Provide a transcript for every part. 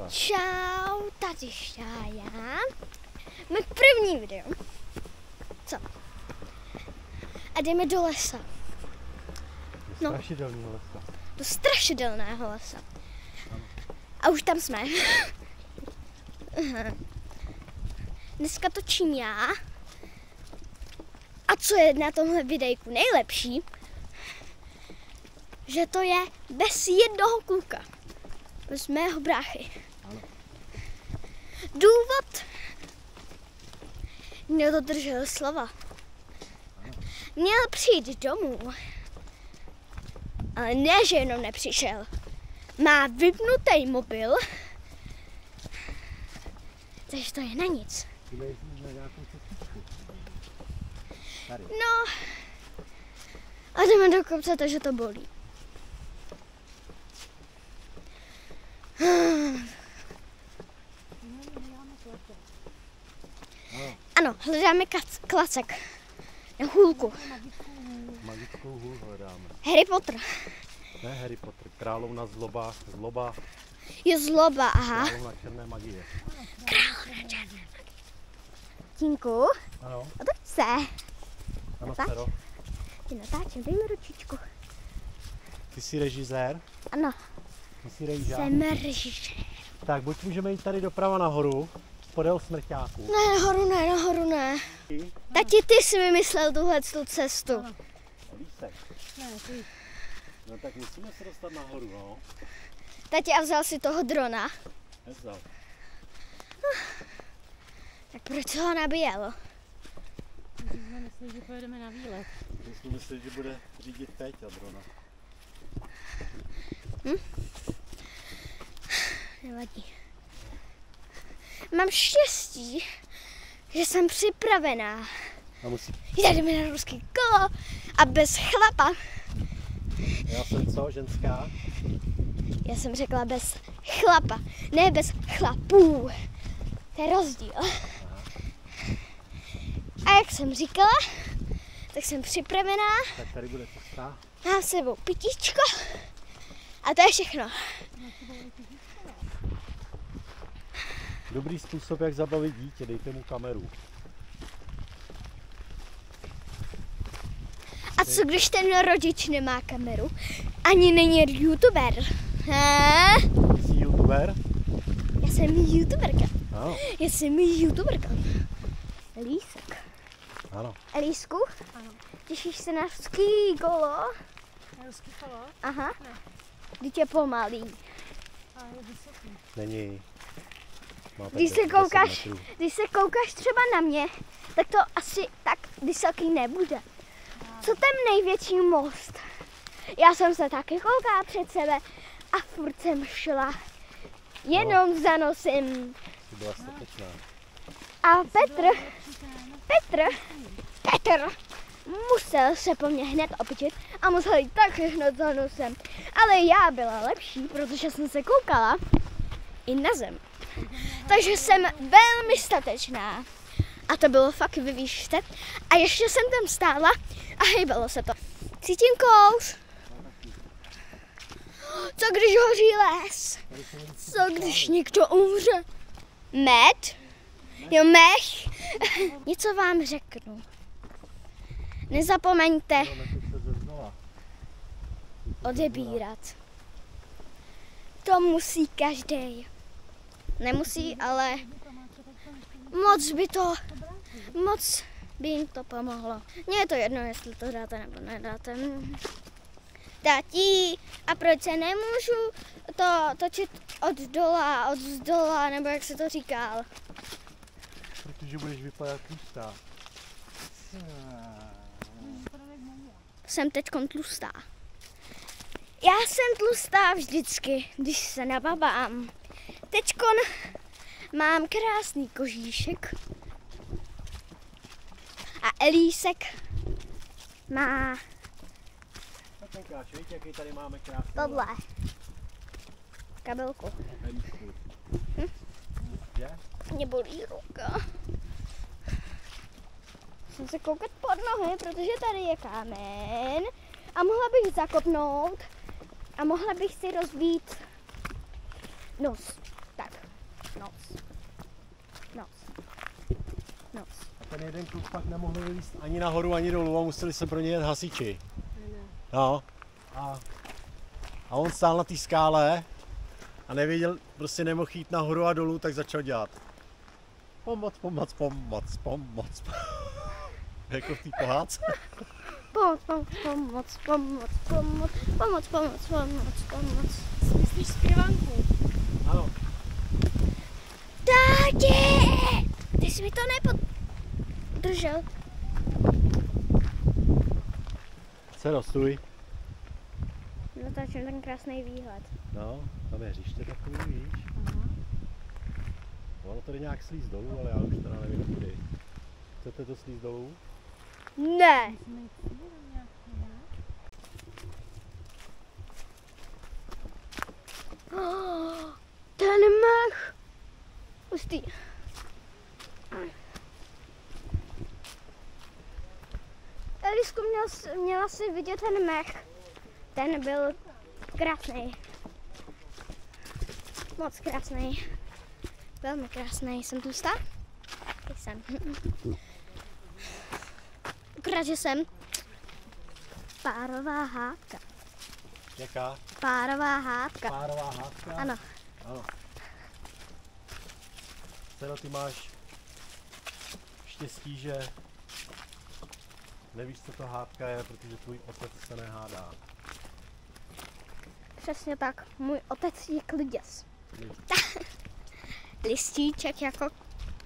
Čau, tady Šája. Můj první video. Co? A jdeme do lesa. Do strašidelného lesa. Do strašidelného lesa. A už tam jsme. Dneska točím já. A co je na tomhle videjku nejlepší, že to je bez jednoho kluka. Bez mého bráchy. Ano. Důvod nedodržel slova. Ano. Měl přijít domů. Ale ne, že jenom nepřišel. Má vypnutý mobil. Takže to je na nic. No. A jdeme do kopce, takže to bolí. Ano, hledáme klacek. Na hůlku. Magickou hůl hledáme. Harry Potter. Ne Harry Potter, královna zloba. Je zloba, aha. Královna černé magie. Královna černé magie. Tínku, Ano. otoč se. Ano, Natáč. Cero. Ty natáčím, dej mi ručičku. Ty jsi režisér? Ano, Ty jsi režisér? jsem režisér. Tak, buď můžeme jít tady doprava nahoru, podél smrťáků. Ne, nahoru ne. Tati, ty jsi vymyslel tuhle cestu. Lísek. Ne, ty. No tak musíme se dostat nahoru, no. Tati, a vzal si toho drona. Nevzal. Tak proč ho nabíjel? My jsme mysleli, že pojedeme na výlet. My jsme mysleli, že bude řídit Péťa drona. Nevadí. Mám štěstí, že jsem připravená. A musí. Jdeme na ruský kolo a bez chlapa. Já jsem co, ženská? Já jsem řekla bez chlapa, ne bez chlapů. To je rozdíl. A jak jsem říkala, tak jsem připravená. Tak tady bude cesta. Mám s sebou pitíčko a to je všechno. Dobrý způsob, jak zabavit dítě, dejte mu kameru. A co když ten rodič nemá kameru? Ani není youtuber. Ty jsi youtuber? Já jsem youtuberka. Ano. Já jsem youtuberka. Lísek. Ano. Lísku? Ano. Těšíš se na ruský kolo? Na ruský kolo? Aha. Ne. Vždyť je pomalý. A je vysoký. Není. Má tak Když 10 metrů. se koukáš třeba na mě, tak to asi tak vysoký nebude. Co ten největší most? Já jsem se taky koukala před sebe a furt jsem šla jenom za nosem. Ty byla statečná. A Petr musel se po mně hned opičit a musel jít taky hned za nosem. Ale já byla lepší, protože jsem se koukala i na zem. Takže jsem velmi statečná. A to bylo fakt ve výšce. A ještě jsem tam stála a hejbalo se to. Cítím kous. Co když hoří les? Co když někdo umře? Med? Jo, mech. Něco vám řeknu. Nezapomeňte odebírat. To musí každý. Nemusí, ale moc by jim to pomohlo. Mně je to jedno, jestli to dáte nebo nedáte. Tati, a proč se nemůžu to točit od zdola, nebo jak se to říkal? Protože budeš vypadat tlustá. Jsem teďkon tlustá. Já jsem tlustá vždycky, když se nababám. Teďkon mám krásný kožíšek. A Elísek má Víte, jaký tady máme krásný tohle. Kabelku. Mě bolí ruka. Musím se koukat pod nohy, protože tady je kámen. A mohla bych zakopnout. A mohla bych si rozbít nos. Tak. Noc. A ten jeden kluk pak nemohl vylízt ani nahoru, ani dolů a museli se pro něj jet hasiči. No. A on stál na té skále a nevěděl, prostě nemohl jít nahoru a dolů, tak začal dělat. Pomoc. Jako v té pohádce. Pomoc. Myslíš zpěvanku? Ano. Tátě! Ty jsi mi to nepodržel. Cero, stůj. Natáčím ten krásný výhled. No, tam je hřiště takový, víš. Ono tady nějak slíz dolů, ale já už teda nevím kudy. Chcete to slíz dolů? Ne. Ten mech. Hustý. Elisku, měla si vidět ten mech. Ten byl krásný. Moc krásný. Velmi krásný. Jsem tlustá? Jsem. Akorát, že jsem párová hádka. Jaká? Párová hádka. Párová hádka? Ano. Ano. Cero, ty máš štěstí, že nevíš, co to hádka je, protože tvůj otec se nehádá. Přesně tak. Můj otec je kliděs. Listíček jako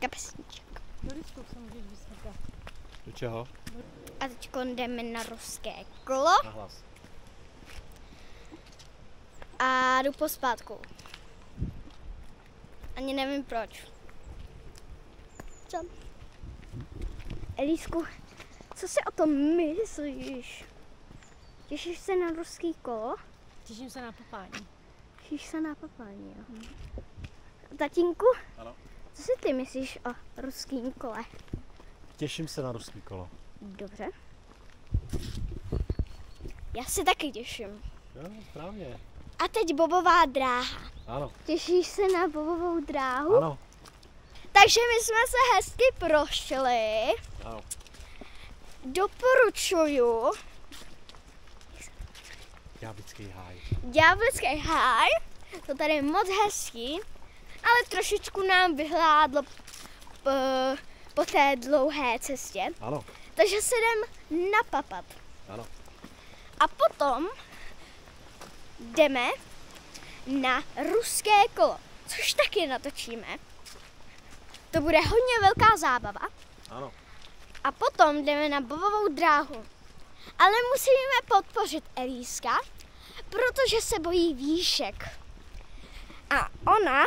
kapesníček. Do listů se můžeš vysvětlit. Do čeho? A teď jdeme na ruské kolo Nahlas. a jdu pospátku. Ani nevím proč. Co? Elísku, co si o tom myslíš? Těšíš se na ruský kolo? Těším se na popání. Těšíš se na papání, jo. Tatínku, Ano. co si ty myslíš o ruském kole? Těším se na ruský kolo. Dobře. Já se taky těším. Jo, správně. A teď bobová dráha. Ano. Těšíš se na bobovou dráhu? Ano. Takže my jsme se hezky prošli. Ano. Doporučuju Ďáblický háj. Ďáblický háj. To tady je moc hezký, ale trošičku nám vyhládlo po té dlouhé cestě. Ano. Takže se jdem napapat. Ano. A potom jdeme na ruské kolo, což taky natočíme. To bude hodně velká zábava. Ano. A potom jdeme na bobovou dráhu. Ale musíme podpořit Elíska, protože se bojí výšek. A ona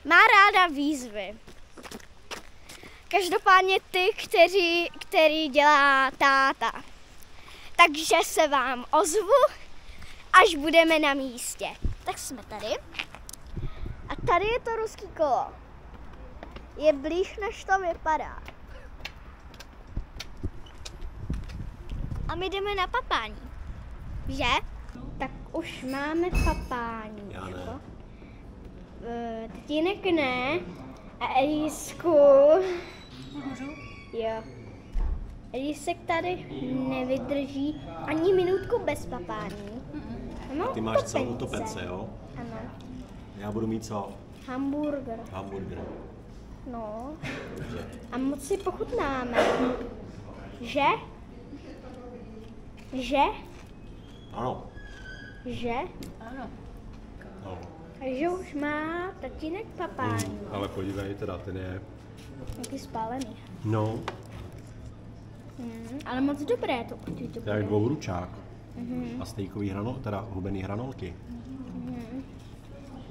má ráda výzvy. Každopádně ty, který dělá táta. Takže se vám ozvu, až budeme na místě. Tak jsme tady. A tady je to ruský kolo. Je blíž, než to vypadá. A my jdeme na papání. Že? Tak už máme papání. Já ne. Jako. Tatínek ne. A Elísku. Můžu? Jo. Elísek tady nevydrží ani minutku bez papání. Ano, Ty máš celou utopence, jo? Ano. Já budu mít co? Hamburger. Hamburger. No. A moc si pochutnáme. Že? Že? Ano. Že? Ano. No. Takže už má tatínek papání. Ale podívej, teda ten je... Jaký spálený. No. Ale moc dobré to určitě To je bude. dvouručák. A stejkový teda hubený hranolky.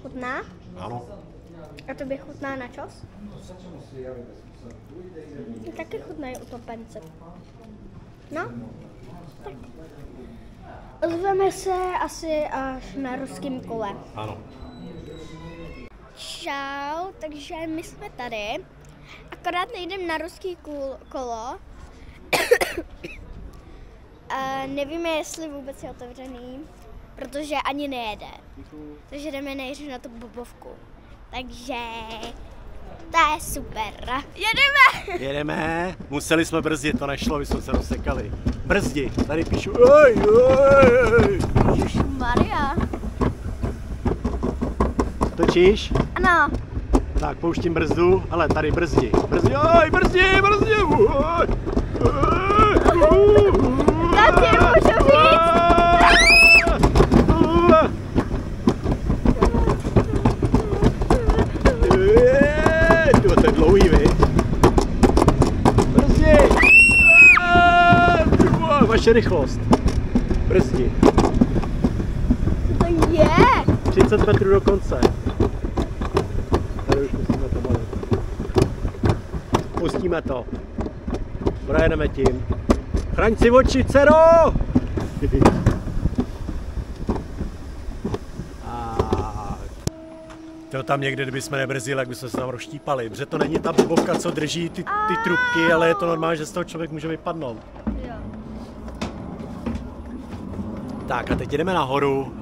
Chutná? Ano. A to by chutná na čas? Taky chutnají utopence. No, tak. Ozveme se asi až na ruském kole. Ano. Čau, takže my jsme tady. Akorát nejdem na ruský kolo. A nevíme, jestli vůbec je otevřený, protože ani nejede. Takže jdeme nejdřív na tu bobovku. Takže to je super. Jedeme! Jedeme. Museli jsme brzdit, to nešlo, my jsme se rozsekali. Brzdi, tady píšu. Oj, oj. Maria. Točíš? Ano. Tak pouštím brzdu, ale tady brzdi. Brzdi, oj, brzdi, brzdi. Oj. Tak ti můžu říct. To je dlouhý, vy. Brzdi. Vaše rychlost. Brzdi. To je. 30 metrů do konce. Tady už musíme pomalit. Pustíme to. Projedeme tím. Chraň si oči, dcero! To tam někde, kdybychom nebrzdili, jak bychom se tam rozštípali. Protože to není ta bobovka, co drží ty trubky, ale je to normální, že z toho člověk může vypadnout. Jo. Tak a teď jdeme nahoru.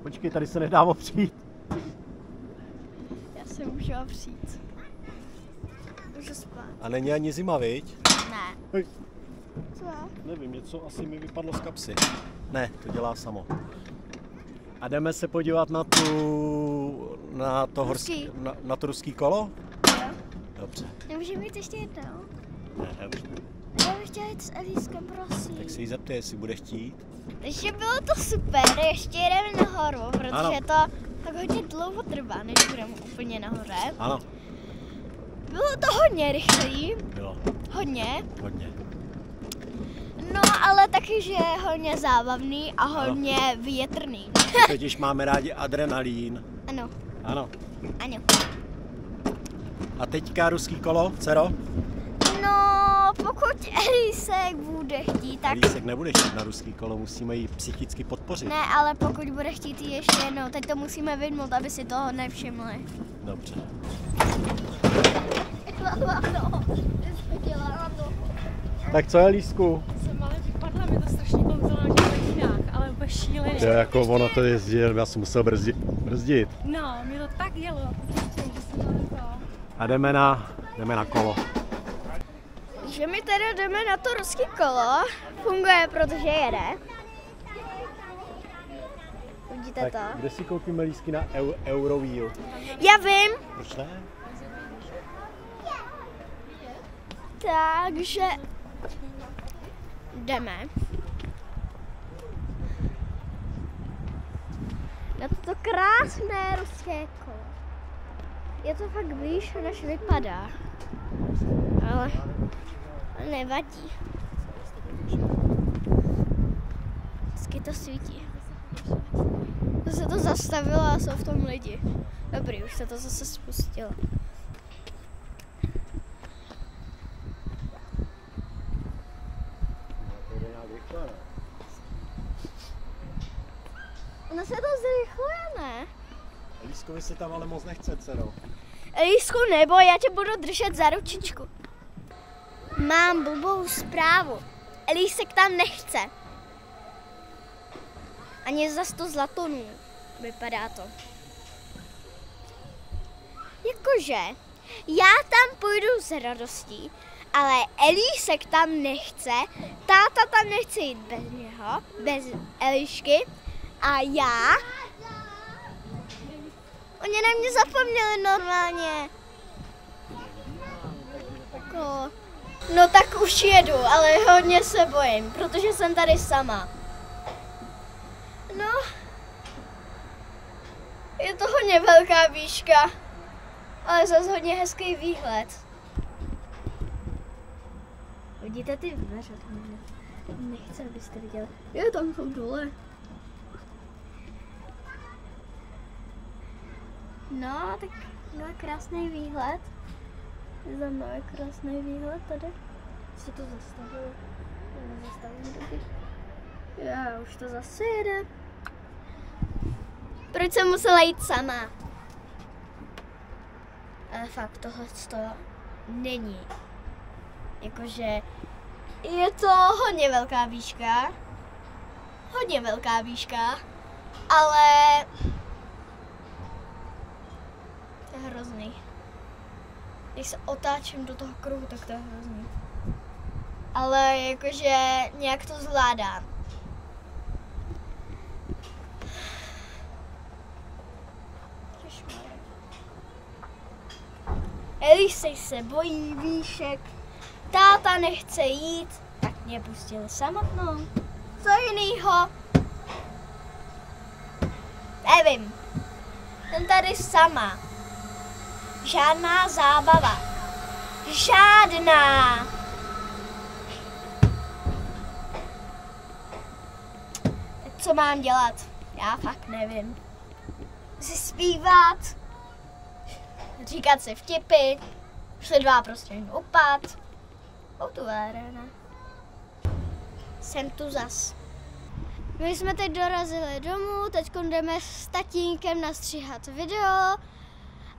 Počkej, tady se nedá opřít. Já se můžu opřít. Můžu spát. A není ani zima, viď? Ne. Hej. Co? Nevím, něco asi mi vypadlo z kapsy. Ne, to dělá samo. A jdeme se podívat na to ruský kolo? Jo. Dobře. Nemůžeme jít ještě jednou? Ne, dobře. Já bych chtěla jít s Elískem, prosím. Tak se jí zeptej, jestli bude chtít. Takže bylo to super, ještě jedeme nahoru, protože ano. to tak hodně dlouho trvá, než budeme úplně nahoře. Ano. Bylo to hodně rychlý. Bylo. Hodně. Hodně. No, ale taky, že je hodně zábavný a hodně větrný. Totiž máme rádi adrenalín. Ano. Ano. Ano. A teďka ruský kolo, dcero? No, pokud Elísek bude chtít, tak... Elísek nebude chtít na ruský kolo, musíme ji psychicky podpořit. Ne, ale pokud bude chtít jít ještě jednou, teď to musíme vyjmout, aby si toho nevšimli. Dobře. Tak co je, Lísku? Jsem ale vypadla, mi to strašně kouzlo na těch hodinách, ale úplně šíleně. To je jako ono to jezdí, já jsem musel brzdit. No, mi to tak jelo, že jsem to... A jdeme na kolo. Že my teda jdeme na to ruský kolo, funguje, protože jede. Vidíte to? Kde si koupíme lístky na Euroville? Já vím, Proč ne? takže jdeme na toto krásné ruské kolo. Je to fakt blíž, než vypadá, ale nevadí. Vždycky to svítí. To se to zastavilo a jsou v tom lidi. Dobrý, už se to zase spustilo. Ono se to zrychluje, ne? Lískovi se tam ale moc nechce, dcero. Elísku, nebo já tě budu držet za ručičku. Mám blbou zprávu. Elísek tam nechce. Ani za 100 zlatonů. Vypadá to. Jakože, já tam půjdu s radostí, ale Elísek tam nechce, táta tam nechce jít bez něho, bez Elišky a já... Oni na mě zapomněli normálně. No tak už jedu, ale hodně se bojím, protože jsem tady sama. No, je to hodně velká výška, ale zase hodně hezký výhled. Vidíte ty dveře? Nechci, abyste viděli. Jo, tam jsou dole. No, tak no, krásný výhled. Za mnou je krásný výhled tady. Se to zastavilo. Nezastavím taky. Já už to zase jede. Proč jsem musela jít sama? Ale fakt tohle není. Jakože je to hodně velká výška. Hodně velká výška. Ale to je hrozný. Když se otáčím do toho kruhu, tak to je hrozný. Ale jakože nějak to zvládám. Elisej se bojí výšek, táta nechce jít, tak mě pustili samotnou. Co jinýho? Nevím. Jsem tady sama. Žádná zábava. Žádná. Tak co mám dělat? Já fakt nevím. Si zpívat, říkat si vtipy, šli dva prostě upad. Autoverena. Jsem tu zas. My jsme teď dorazili domů, teď jdeme s tatínkem nastříhat video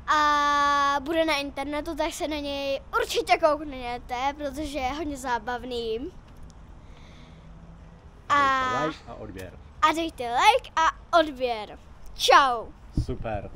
a bude na internetu, tak se na něj určitě koukněte, protože je hodně zábavný. Dejte like a odběr. A dejte like a odběr. Čau. Super.